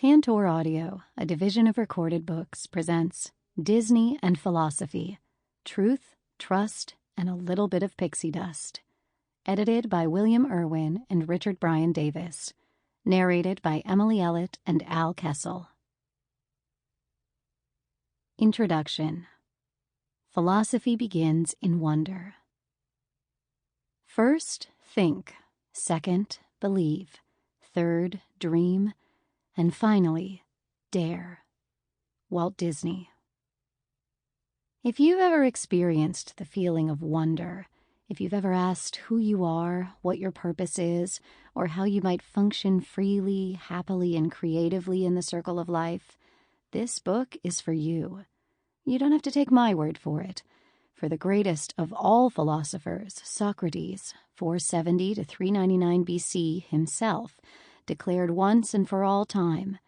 Tantor Audio, a division of Recorded Books, presents Disney and Philosophy, Truth, Trust, and a Little Bit of Pixie Dust. Edited by William Irwin and Richard Bryan Davis. Narrated by Emily Ellet and Al Kessel. Introduction. Philosophy begins in wonder. First, think. Second, believe. Third, dream. And finally, dare. Walt Disney. If you've ever experienced the feeling of wonder, if you've ever asked who you are, what your purpose is, or how you might function freely, happily, and creatively in the circle of life, this book is for you. You don't have to take my word for it. For the greatest of all philosophers, Socrates, 470 to 399 BC himself, declared once and for all time,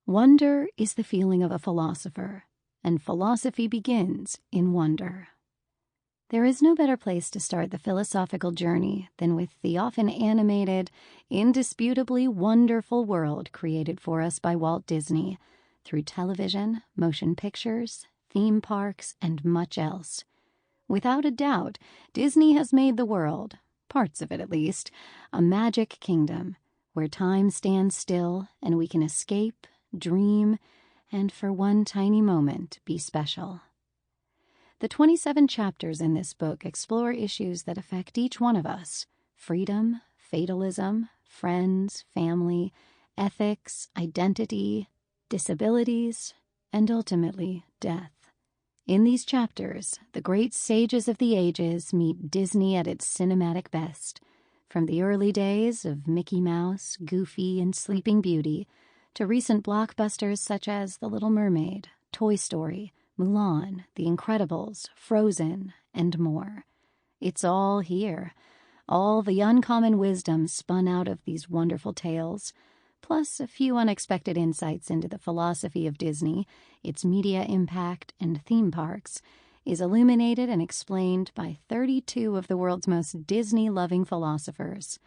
"Wonder is the feeling of a philosopher, and philosophy begins in wonder." There is no better place to start the philosophical journey than with the often animated, indisputably wonderful world created for us by Walt Disney through television, motion pictures, theme parks, and much else. Without a doubt, Disney has made the world, parts of it at least, a magic kingdom where time stands still and we can escape, dream, and for one tiny moment be special. The 27 chapters in this book explore issues that affect each one of us: freedom, fatalism, friends, family, ethics, identity, disabilities, and ultimately death. In these chapters, the great sages of the ages meet Disney at its cinematic best, from the early days of Mickey Mouse, Goofy, and Sleeping Beauty to recent blockbusters such as The Little Mermaid, Toy Story, Mulan, The Incredibles, Frozen, and more. It's all here, all the uncommon wisdom spun out of these wonderful tales, plus a few unexpected insights into the philosophy of Disney, its media impact, and theme parks, is illuminated and explained by 32 of the world's most Disney-loving philosophers.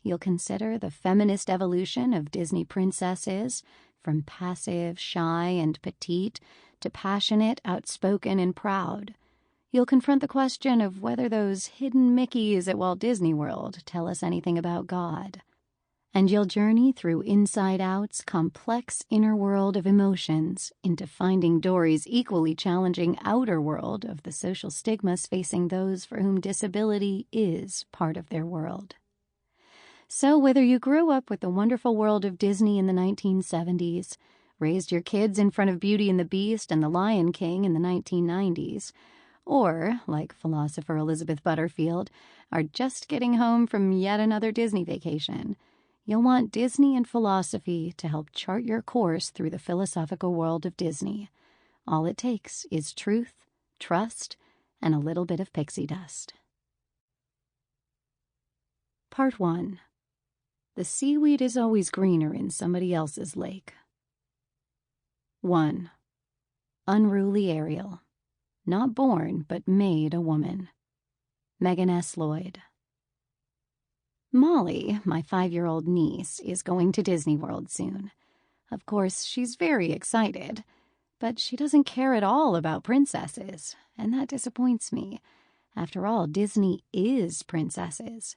You'll consider the feminist evolution of Disney princesses, from passive, shy, and petite to passionate, outspoken, and proud. You'll confront the question of whether those hidden Mickeys at Walt Disney World tell us anything about God. And you'll journey through Inside Out's complex inner world of emotions into Finding Dory's equally challenging outer world of the social stigmas facing those for whom disability is part of their world. So whether you grew up with the wonderful world of Disney in the 1970s, raised your kids in front of Beauty and the Beast and The Lion King in the 1990s, or, like philosopher Elizabeth Butterfield, are just getting home from yet another Disney vacation, you'll want Disney and philosophy to help chart your course through the philosophical world of Disney. All it takes is truth, trust, and a little bit of pixie dust. Part 1. The seaweed is always greener in somebody else's lake. 1. Unruly Ariel. Not born, but made a woman. Megan S. Lloyd. Molly, my 5-year-old niece, is going to Disney World soon. Of course, she's very excited, but she doesn't care at all about princesses, and that disappoints me. After all, Disney is princesses.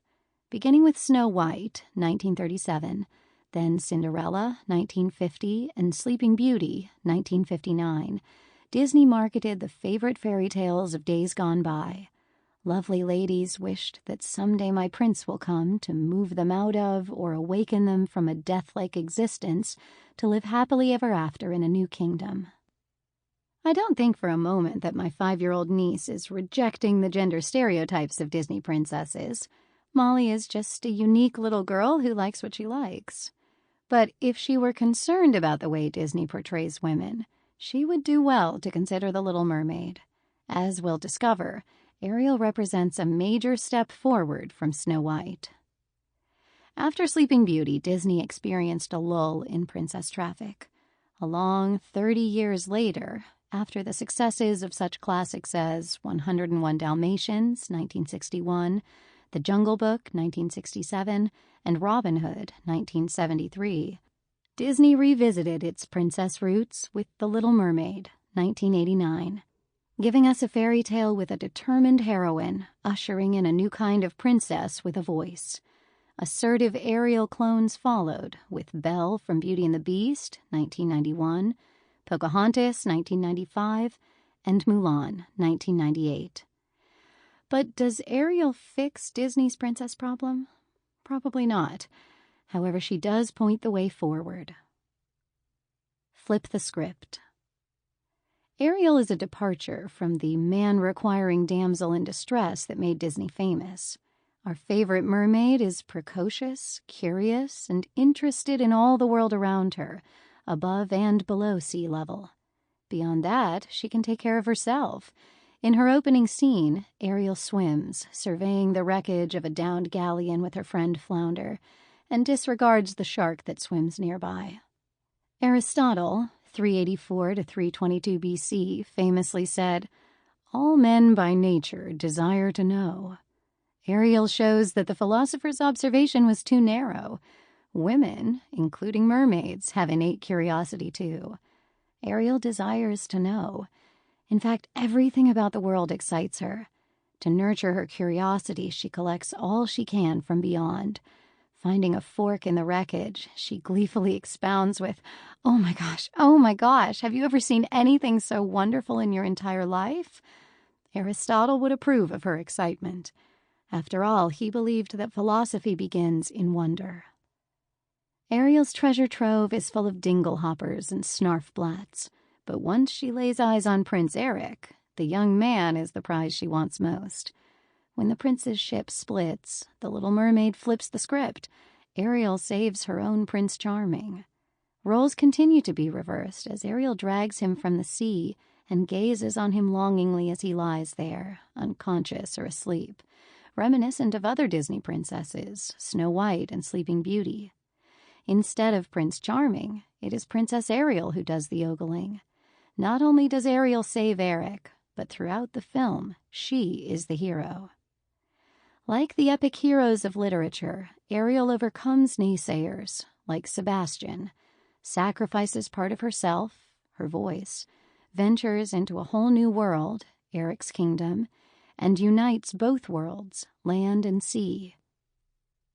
Beginning with Snow White, 1937, then Cinderella, 1950, and Sleeping Beauty, 1959, Disney marketed the favorite fairy tales of days gone by. Lovely ladies wished that someday my prince will come to move them out of or awaken them from a death-like existence to live happily ever after in a new kingdom. I don't think for a moment that my 5-year-old niece is rejecting the gender stereotypes of Disney princesses. Molly is just a unique little girl who likes what she likes. But if she were concerned about the way Disney portrays women, she would do well to consider The Little Mermaid. As we'll discover, Ariel represents a major step forward from Snow White. After Sleeping Beauty, Disney experienced a lull in princess traffic. A long 30 years later, after the successes of such classics as 101 Dalmatians, 1961, The Jungle Book, 1967, and Robin Hood, 1973, Disney revisited its princess roots with The Little Mermaid, 1989, giving us a fairy tale with a determined heroine, ushering in a new kind of princess with a voice. Assertive Ariel clones followed, with Belle from Beauty and the Beast, 1991, Pocahontas, 1995, and Mulan, 1998. But does Ariel fix Disney's princess problem? Probably not. However, she does point the way forward. Flip the script. Ariel is a departure from the man-requiring damsel in distress that made Disney famous. Our favorite mermaid is precocious, curious, and interested in all the world around her, above and below sea level. Beyond that, she can take care of herself. In her opening scene, Ariel swims, surveying the wreckage of a downed galleon with her friend Flounder, and disregards the shark that swims nearby. Aristotle, 384 to 322 BC, famously said, "All men by nature desire to know." Ariel shows that the philosopher's observation was too narrow. Women, including mermaids, have innate curiosity too. Ariel desires to know. In fact, everything about the world excites her. To nurture her curiosity, she collects all she can from beyond. Finding a fork in the wreckage, she gleefully expounds with, oh my gosh, have you ever seen anything so wonderful in your entire life?" Aristotle would approve of her excitement. After all, he believed that philosophy begins in wonder. Ariel's treasure trove is full of dingle-hoppers and snarf-blats, but once she lays eyes on Prince Eric, the young man is the prize she wants most. When the prince's ship splits, the Little Mermaid flips the script. Ariel saves her own Prince Charming. Roles continue to be reversed as Ariel drags him from the sea and gazes on him longingly as he lies there, unconscious or asleep, reminiscent of other Disney princesses, Snow White and Sleeping Beauty. Instead of Prince Charming, it is Princess Ariel who does the ogling. Not only does Ariel save Eric, but throughout the film, she is the hero. Like the epic heroes of literature, Ariel overcomes naysayers, like Sebastian, sacrifices part of herself, her voice, ventures into a whole new world, Eric's kingdom, and unites both worlds, land and sea.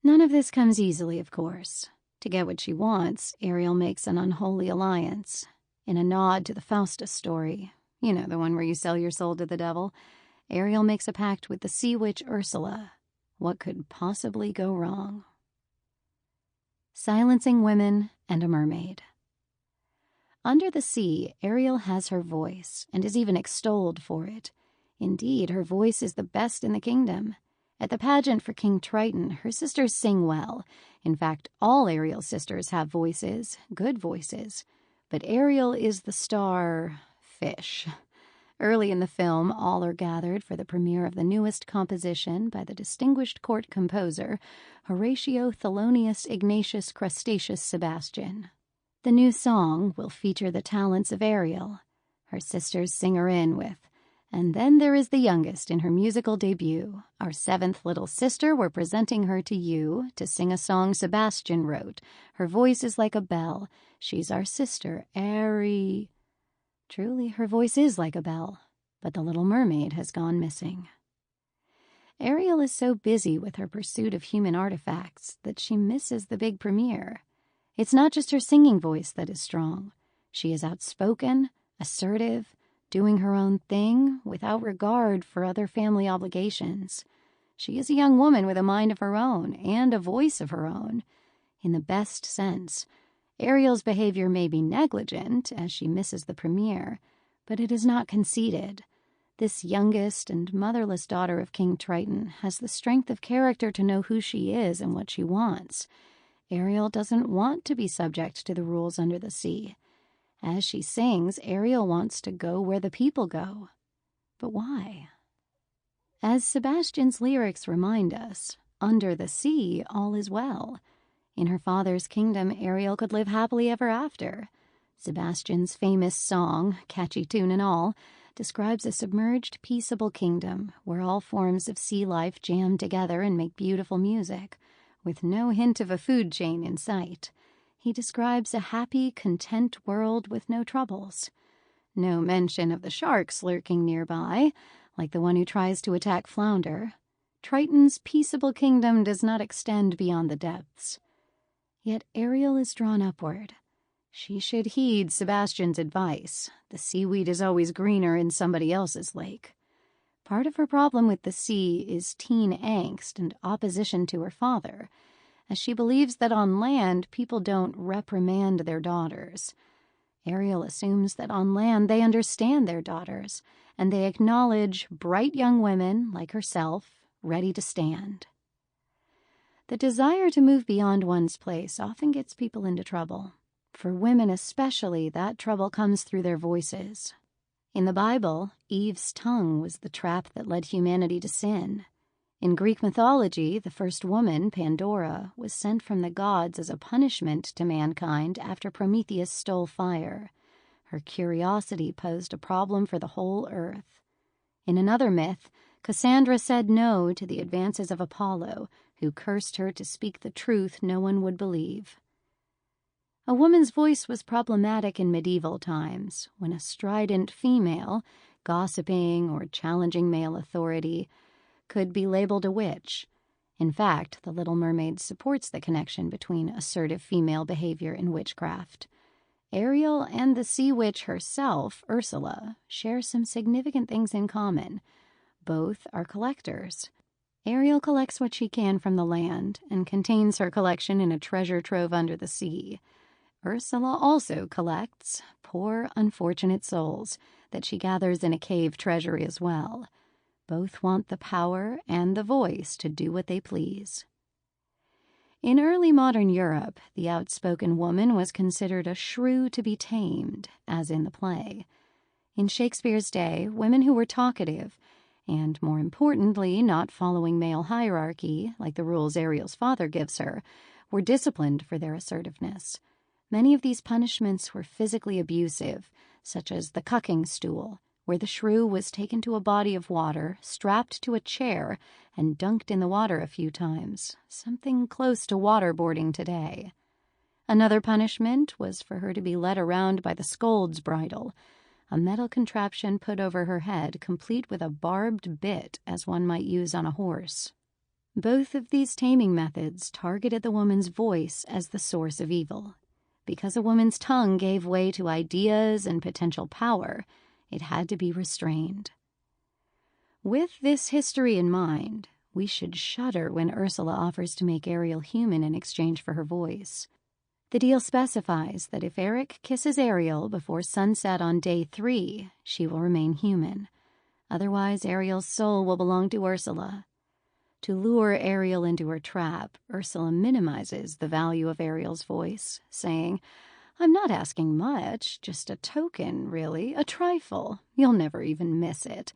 None of this comes easily, of course. To get what she wants, Ariel makes an unholy alliance. In a nod to the Faustus story, you know, the one where you sell your soul to the devil, Ariel makes a pact with the sea witch Ursula. What could possibly go wrong? Silencing women and a mermaid. Under the sea, Ariel has her voice and is even extolled for it. Indeed, her voice is the best in the kingdom. At the pageant for King Triton, her sisters sing well. In fact, all Ariel's sisters have voices, good voices. But Ariel is the star fish. Early in the film, all are gathered for the premiere of the newest composition by the distinguished court composer, Horatio Thelonious Ignatius Crustaceous Sebastian. The new song will feature the talents of Ariel. Her sisters sing her in with, "And then there is the youngest in her musical debut. Our seventh little sister, we're presenting her to you to sing a song Sebastian wrote. Her voice is like a bell. She's our sister, Ari." Truly, her voice is like a bell, but the Little Mermaid has gone missing. Ariel is so busy with her pursuit of human artifacts that she misses the big premiere. It's not just her singing voice that is strong. She is outspoken, assertive, doing her own thing without regard for other family obligations. She is a young woman with a mind of her own and a voice of her own. In the best sense, Ariel's behavior may be negligent as she misses the premiere, but it is not conceited. This youngest and motherless daughter of King Triton has the strength of character to know who she is and what she wants. Ariel doesn't want to be subject to the rules under the sea. As she sings, Ariel wants to go where the people go. But why? As Sebastian's lyrics remind us, under the sea all is well. In her father's kingdom, Ariel could live happily ever after. Sebastian's famous song, catchy tune and all, describes a submerged, peaceable kingdom where all forms of sea life jam together and make beautiful music, with no hint of a food chain in sight. He describes a happy, content world with no troubles. No mention of the sharks lurking nearby, like the one who tries to attack Flounder. Triton's peaceable kingdom does not extend beyond the depths. Yet Ariel is drawn upward. She should heed Sebastian's advice. The seaweed is always greener in somebody else's lake. Part of her problem with the sea is teen angst and opposition to her father, as she believes that on land people don't reprimand their daughters. Ariel assumes that on land they understand their daughters, and they acknowledge bright young women like herself, ready to stand. The desire to move beyond one's place often gets people into trouble. For women especially, that trouble comes through their voices. In the Bible, Eve's tongue was the trap that led humanity to sin. In Greek mythology, the first woman, Pandora, was sent from the gods as a punishment to mankind after Prometheus stole fire. Her curiosity posed a problem for the whole earth. In another myth, Cassandra said no to the advances of Apollo, who cursed her to speak the truth no one would believe. A woman's voice was problematic in medieval times, when a strident female, gossiping or challenging male authority, could be labeled a witch. In fact, The Little Mermaid supports the connection between assertive female behavior and witchcraft. Ariel and the sea witch herself, Ursula, share some significant things in common. Both are collectors. Ariel collects what she can from the land and contains her collection in a treasure trove under the sea. Ursula also collects poor, unfortunate souls that she gathers in a cave treasury as well. Both want the power and the voice to do what they please. In early modern Europe, the outspoken woman was considered a shrew to be tamed, as in the play. In Shakespeare's day, women who were talkative, and more importantly, not following male hierarchy, like the rules Ariel's father gives her, were disciplined for their assertiveness. Many of these punishments were physically abusive, such as the cucking stool, where the shrew was taken to a body of water, strapped to a chair, and dunked in the water a few times, something close to waterboarding today. Another punishment was for her to be led around by the scold's bridle, a metal contraption put over her head, complete with a barbed bit as one might use on a horse. Both of these taming methods targeted the woman's voice as the source of evil. Because a woman's tongue gave way to ideas and potential power, it had to be restrained. With this history in mind, we should shudder when Ursula offers to make Ariel human in exchange for her voice. The deal specifies that if Eric kisses Ariel before sunset on day 3, she will remain human. Otherwise, Ariel's soul will belong to Ursula. To lure Ariel into her trap, Ursula minimizes the value of Ariel's voice, saying, "I'm not asking much, just a token, really, a trifle. You'll never even miss it.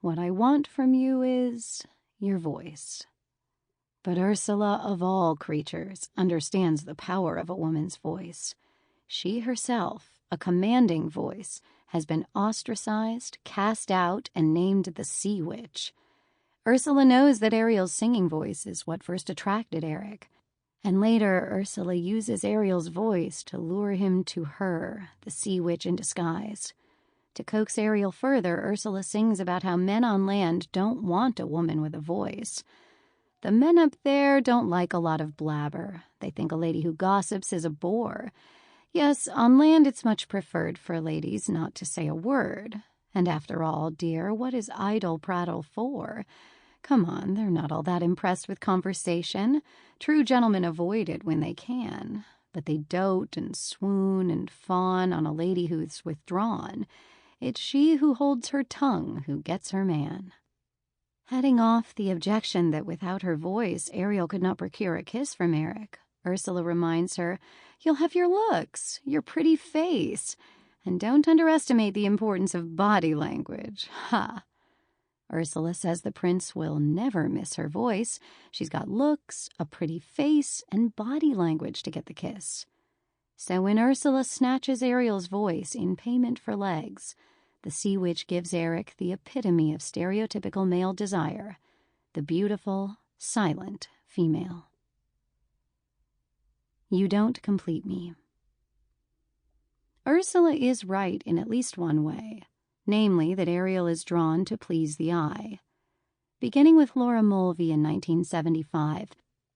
What I want from you is your voice." But Ursula, of all creatures, understands the power of a woman's voice. She herself, a commanding voice, has been ostracized, cast out, and named the Sea Witch. Ursula knows that Ariel's singing voice is what first attracted Eric, and later Ursula uses Ariel's voice to lure him to her, the Sea Witch in disguise. To coax Ariel further, Ursula sings about how men on land don't want a woman with a voice. The men up there don't like a lot of blabber. They think a lady who gossips is a bore. Yes, on land it's much preferred for ladies not to say a word. And after all, dear, what is idle prattle for? Come on, they're not all that impressed with conversation. True gentlemen avoid it when they can. But they dote and swoon and fawn on a lady who's withdrawn. It's she who holds her tongue who gets her man. Heading off the objection that without her voice, Ariel could not procure a kiss from Eric, Ursula reminds her, "You'll have your looks, your pretty face, and don't underestimate the importance of body language. Ha!" Ursula says the prince will never miss her voice. She's got looks, a pretty face, and body language to get the kiss. So when Ursula snatches Ariel's voice in payment for legs, the Sea Witch gives Eric the epitome of stereotypical male desire, the beautiful, silent female. You don't complete me. Ursula is right in at least one way, namely that Ariel is drawn to please the eye. Beginning with Laura Mulvey in 1975,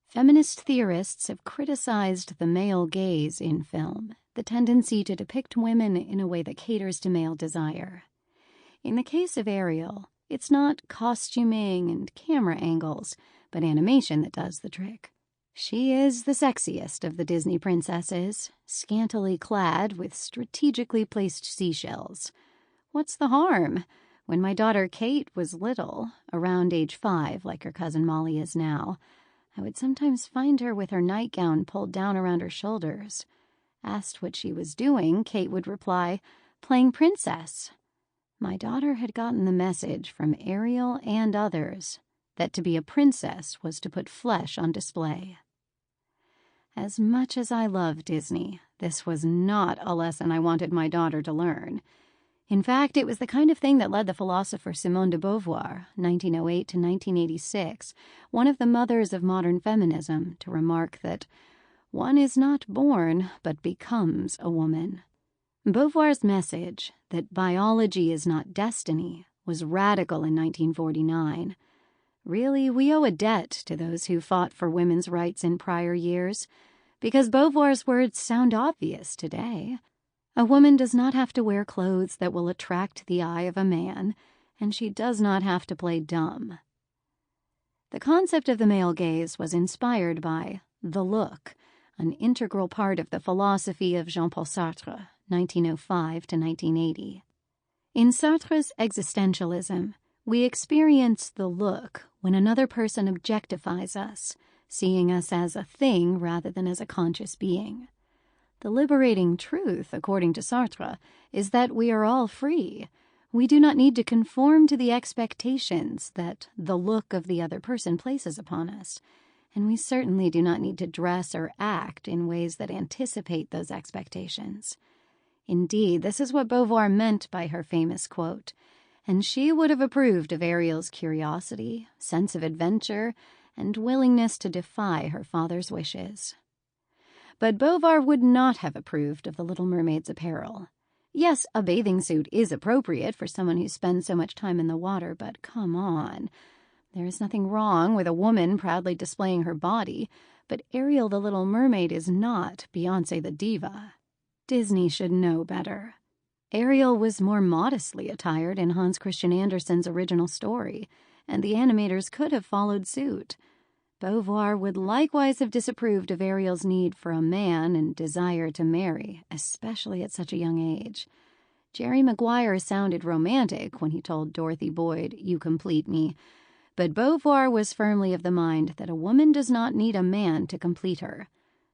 feminist theorists have criticized the male gaze in film, the tendency to depict women in a way that caters to male desire. In the case of Ariel, it's not costuming and camera angles, but animation that does the trick. She is the sexiest of the Disney princesses, scantily clad with strategically placed seashells. What's the harm? When my daughter Kate was little, around age 5, like her cousin Molly is now, I would sometimes find her with her nightgown pulled down around her shoulders. Asked what she was doing, Kate would reply, "Playing princess." My daughter had gotten the message from Ariel and others that to be a princess was to put flesh on display. As much as I love Disney, this was not a lesson I wanted my daughter to learn. In fact, it was the kind of thing that led the philosopher Simone de Beauvoir, 1908 to 1986, one of the mothers of modern feminism, to remark that one is not born, but becomes a woman. Beauvoir's message that biology is not destiny was radical in 1949. Really, we owe a debt to those who fought for women's rights in prior years, because Beauvoir's words sound obvious today. A woman does not have to wear clothes that will attract the eye of a man, and she does not have to play dumb. The concept of the male gaze was inspired by the look, an integral part of the philosophy of Jean-Paul Sartre, 1905 to 1980. In Sartre's existentialism, we experience the look when another person objectifies us, seeing us as a thing rather than as a conscious being. The liberating truth, according to Sartre, is that we are all free. We do not need to conform to the expectations that the look of the other person places upon us, and we certainly do not need to dress or act in ways that anticipate those expectations. Indeed, this is what Beauvoir meant by her famous quote, and she would have approved of Ariel's curiosity, sense of adventure, and willingness to defy her father's wishes. But Beauvoir would not have approved of the Little Mermaid's apparel. Yes, a bathing suit is appropriate for someone who spends so much time in the water, but come on. There is nothing wrong with a woman proudly displaying her body, but Ariel the Little Mermaid is not Beyoncé the diva. Disney should know better. Ariel was more modestly attired in Hans Christian Andersen's original story, and the animators could have followed suit. Beauvoir would likewise have disapproved of Ariel's need for a man and desire to marry, especially at such a young age. Jerry Maguire sounded romantic when he told Dorothy Boyd, "You complete me," but Beauvoir was firmly of the mind that a woman does not need a man to complete her.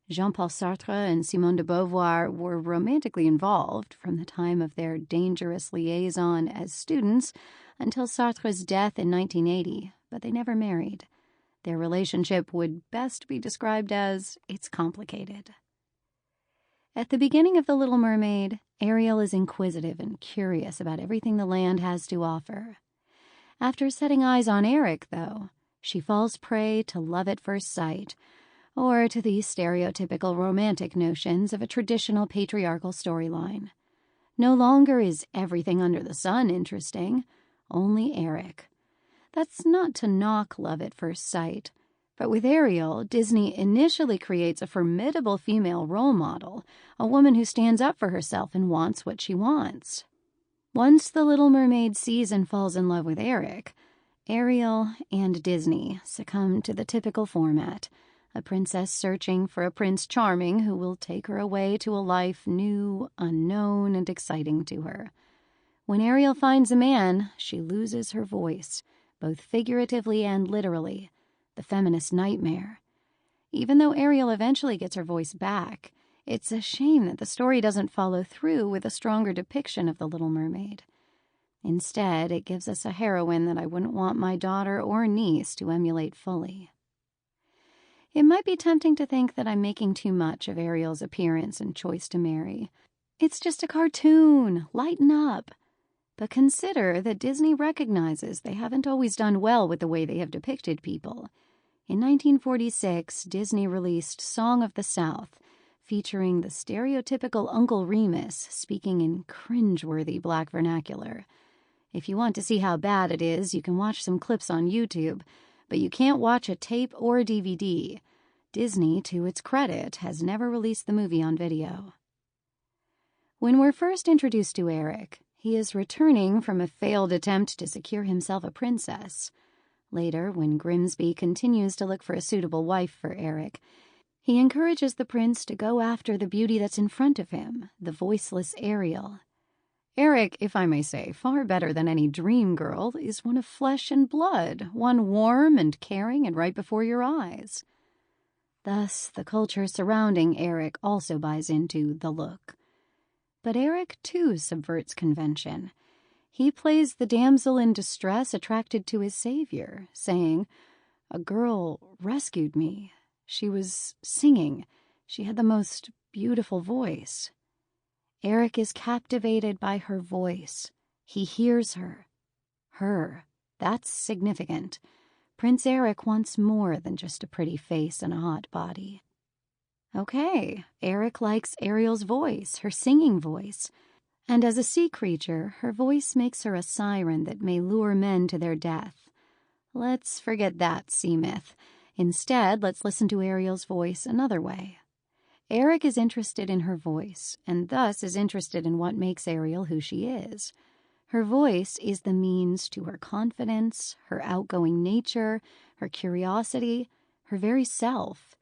Jean-Paul Sartre and Simone de Beauvoir were romantically involved from the time of their dangerous liaison as students until Sartre's death in 1980, but they never married. Their relationship would best be described as, it's complicated. At the beginning of The Little Mermaid, Ariel is inquisitive and curious about everything the land has to offer. After setting eyes on Eric, though, she falls prey to love at first sight, or to the stereotypical romantic notions of a traditional patriarchal storyline. No longer is everything under the sun interesting, only Eric. That's not to knock love at first sight, but with Ariel, Disney initially creates a formidable female role model, a woman who stands up for herself and wants what she wants. Once the Little Mermaid sees and falls in love with Eric, Ariel and Disney succumb to the typical format, a princess searching for a Prince Charming who will take her away to a life new, unknown, and exciting to her. When Ariel finds a man, she loses her voice, both figuratively and literally, the feminist nightmare. Even though Ariel eventually gets her voice back, it's a shame that the story doesn't follow through with a stronger depiction of the Little Mermaid. Instead, it gives us a heroine that I wouldn't want my daughter or niece to emulate fully. It might be tempting to think that I'm making too much of Ariel's appearance and choice to marry. It's just a cartoon. Lighten up. But consider that Disney recognizes they haven't always done well with the way they have depicted people. In 1946, Disney released Song of the South, featuring the stereotypical Uncle Remus speaking in cringeworthy black vernacular. If you want to see how bad it is, you can watch some clips on YouTube, but you can't watch a tape or a DVD. Disney, to its credit, has never released the movie on video. When we're first introduced to Eric, he is returning from a failed attempt to secure himself a princess. Later, when Grimsby continues to look for a suitable wife for Eric, he encourages the prince to go after the beauty that's in front of him, the voiceless Ariel. Eric, if I may say, far better than any dream girl, is one of flesh and blood, one warm and caring and right before your eyes. Thus, the culture surrounding Eric also buys into the look. But Eric, too, subverts convention. He plays the damsel in distress attracted to his savior, saying, "A girl rescued me. She was singing. She had the most beautiful voice." Eric is captivated by her voice. He hears her. Her. That's significant. Prince Eric wants more than just a pretty face and a hot body. Okay, Eric likes Ariel's voice, her singing voice. And as a sea creature, her voice makes her a siren that may lure men to their death. Let's forget that sea myth. Instead, let's listen to Ariel's voice another way. Eric is interested in her voice, and thus is interested in what makes Ariel who she is. Her voice is the means to her confidence, her outgoing nature, her curiosity, her very self.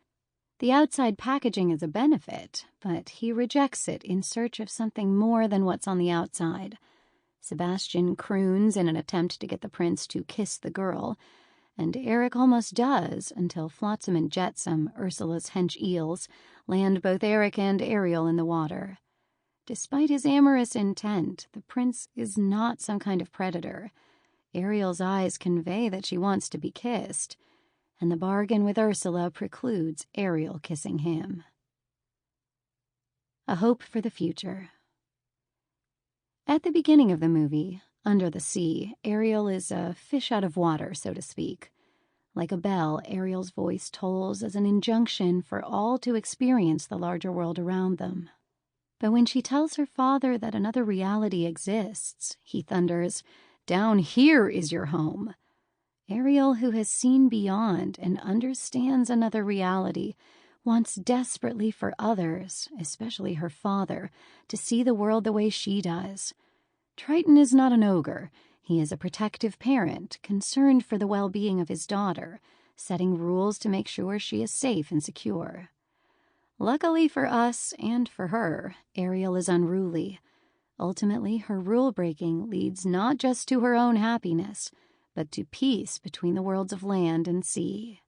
The outside packaging is a benefit, but he rejects it in search of something more than what's on the outside. Sebastian croons in an attempt to get the prince to kiss the girl, and Eric almost does until Flotsam and Jetsam, Ursula's hench eels, land both Eric and Ariel in the water. Despite his amorous intent, the prince is not some kind of predator. Ariel's eyes convey that she wants to be kissed, and the bargain with Ursula precludes Ariel kissing him. A hope for the future. At the beginning of the movie, under the sea, Ariel is a fish out of water, so to speak. Like a bell, Ariel's voice tolls as an injunction for all to experience the larger world around them. But when she tells her father that another reality exists, he thunders, "Down here is your home." Ariel, who has seen beyond and understands another reality, wants desperately for others, especially her father, to see the world the way she does. Triton is not an ogre. He is a protective parent, concerned for the well-being of his daughter, setting rules to make sure she is safe and secure. Luckily for us and for her, Ariel is unruly. Ultimately, her rule-breaking leads not just to her own happiness, but to peace between the worlds of land and sea.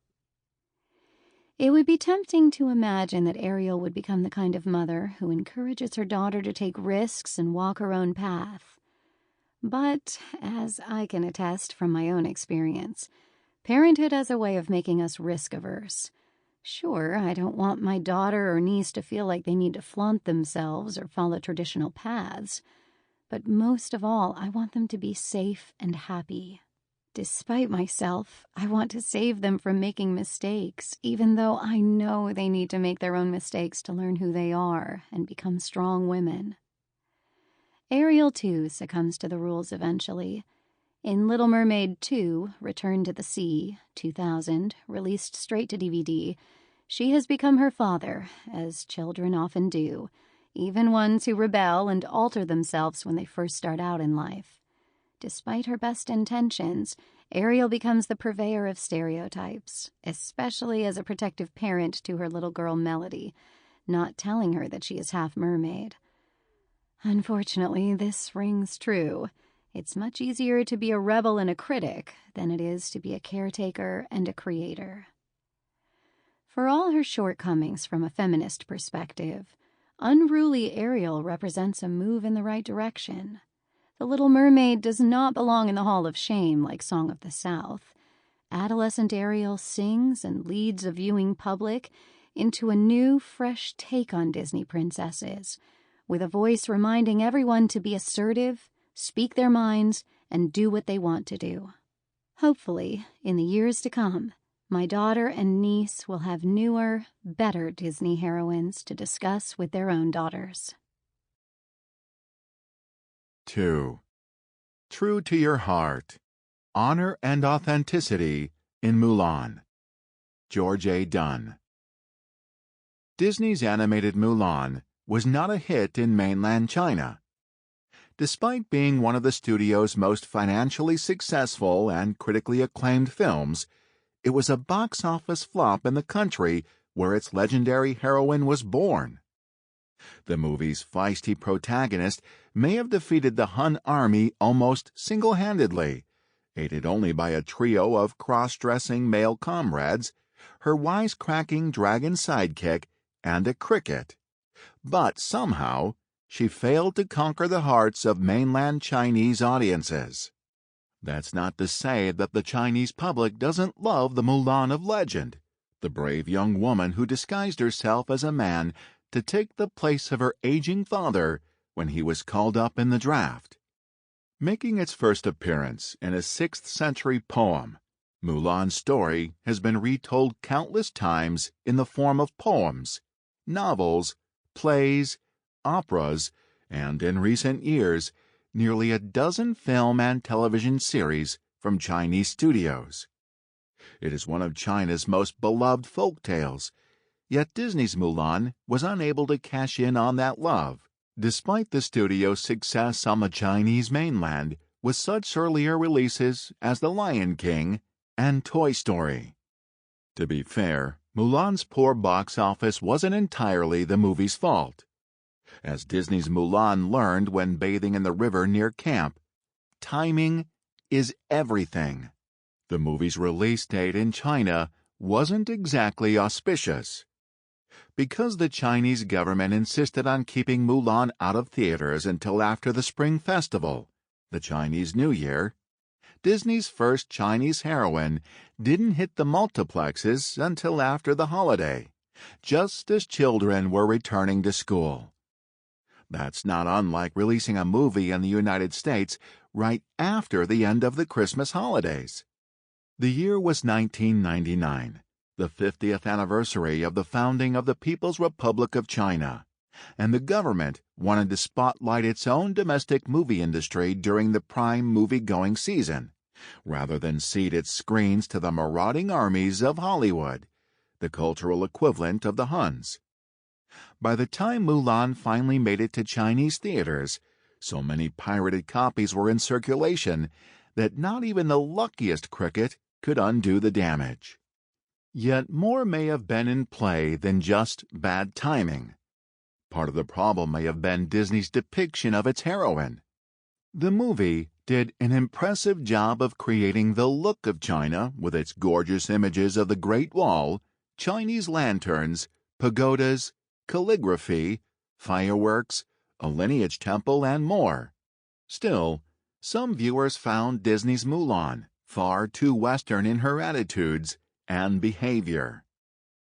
It would be tempting to imagine that Ariel would become the kind of mother who encourages her daughter to take risks and walk her own path. But, as I can attest from my own experience, parenthood has a way of making us risk-averse. Sure, I don't want my daughter or niece to feel like they need to flaunt themselves or follow traditional paths, but most of all, I want them to be safe and happy. Despite myself, I want to save them from making mistakes, even though I know they need to make their own mistakes to learn who they are and become strong women. Ariel, too, succumbs to the rules eventually. In Little Mermaid 2, Return to the Sea, 2000, released straight to DVD, she has become her father, as children often do, even ones who rebel and alter themselves when they first start out in life. Despite her best intentions, Ariel becomes the purveyor of stereotypes, especially as a protective parent to her little girl Melody, not telling her that she is half mermaid. Unfortunately, this rings true. It's much easier to be a rebel and a critic than it is to be a caretaker and a creator. For all her shortcomings from a feminist perspective, unruly Ariel represents a move in the right direction. The Little Mermaid does not belong in the Hall of Shame like Song of the South. Adolescent Ariel sings and leads a viewing public into a new, fresh take on Disney princesses, with a voice reminding everyone to be assertive, speak their minds, and do what they want to do. Hopefully, in the years to come, My daughter and niece will have newer, better Disney heroines to discuss with their own daughters. 2. True to Your Heart. Honor and Authenticity in Mulan. George A. Dunn. Disney's animated Mulan was not a hit in mainland China. Despite being one of the studio's most financially successful and critically acclaimed films, it was a box office flop in the country where its legendary heroine was born. The movie's feisty protagonist may have defeated the Han army almost single-handedly, aided only by a trio of cross-dressing male comrades, her wisecracking dragon sidekick, and a cricket. But somehow, she failed to conquer the hearts of mainland Chinese audiences. That's not to say that the Chinese public doesn't love the Mulan of legend, the brave young woman who disguised herself as a man to take the place of her aging father when he was called up in the draft. Making its first appearance in a 6th century poem, Mulan's story has been retold countless times in the form of poems, novels, plays, operas, and in recent years, nearly a dozen film and television series from Chinese studios. It is one of China's most beloved folk tales, yet Disney's Mulan was unable to cash in on that love, despite the studio's success on the Chinese mainland with such earlier releases as The Lion King and Toy Story. To be fair, Mulan's poor box office wasn't entirely the movie's fault. As Disney's Mulan learned when bathing in the river near camp, timing is everything. The movie's release date in China wasn't exactly auspicious. Because the Chinese government insisted on keeping Mulan out of theaters until after the Spring Festival, the Chinese New Year, Disney's first Chinese heroine didn't hit the multiplexes until after the holiday, just as children were returning to school. That's not unlike releasing a movie in the United States right after the end of the Christmas holidays. The year was 1999, the 50th anniversary of the founding of the People's Republic of China, and the government wanted to spotlight its own domestic movie industry during the prime movie-going season, rather than cede its screens to the marauding armies of Hollywood, the cultural equivalent of the Huns. By the time Mulan finally made it to Chinese theaters, so many pirated copies were in circulation that not even the luckiest cricket could undo the damage. Yet more may have been in play than just bad timing. Part of the problem may have been Disney's depiction of its heroine. The movie did an impressive job of creating the look of China with its gorgeous images of the Great Wall, Chinese lanterns, pagodas, calligraphy, fireworks, a lineage temple, and more. Still, some viewers found Disney's Mulan far too Western in her attitudes and behavior.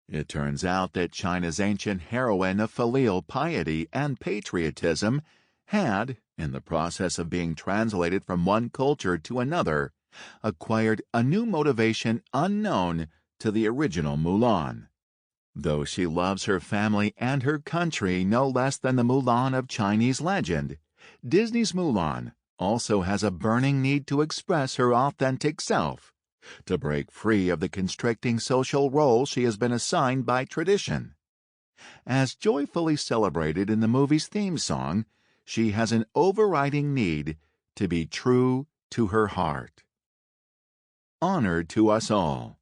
It turns out that China's ancient heroine of filial piety and patriotism had, in the process of being translated from one culture to another, acquired a new motivation unknown to the original Mulan. Though she loves her family and her country no less than the Mulan of Chinese legend, Disney's Mulan also has a burning need to express her authentic self, to break free of the constricting social role she has been assigned by tradition. As joyfully celebrated in the movie's theme song, she has an overriding need to be true to her heart. Honor to us all.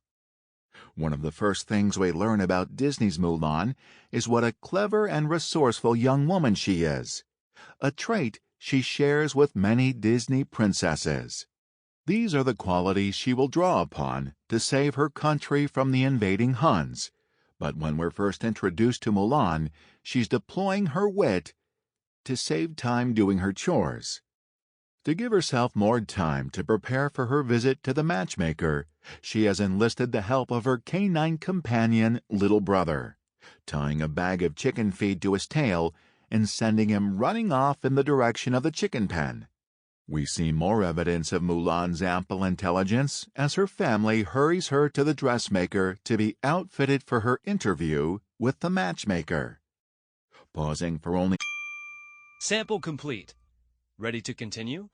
One of the first things we learn about Disney's Mulan is what a clever and resourceful young woman she is, a trait she shares with many Disney princesses. These are the qualities she will draw upon to save her country from the invading Huns, but when we're first introduced to Mulan, she's deploying her wit to save time doing her chores. To give herself more time to prepare for her visit to the matchmaker, she has enlisted the help of her canine companion, Little Brother, tying a bag of chicken feed to his tail and sending him running off in the direction of the chicken pen. We see more evidence of Mulan's ample intelligence as her family hurries her to the dressmaker to be outfitted for her interview with the matchmaker. Pausing for only... Sample complete. Ready to continue?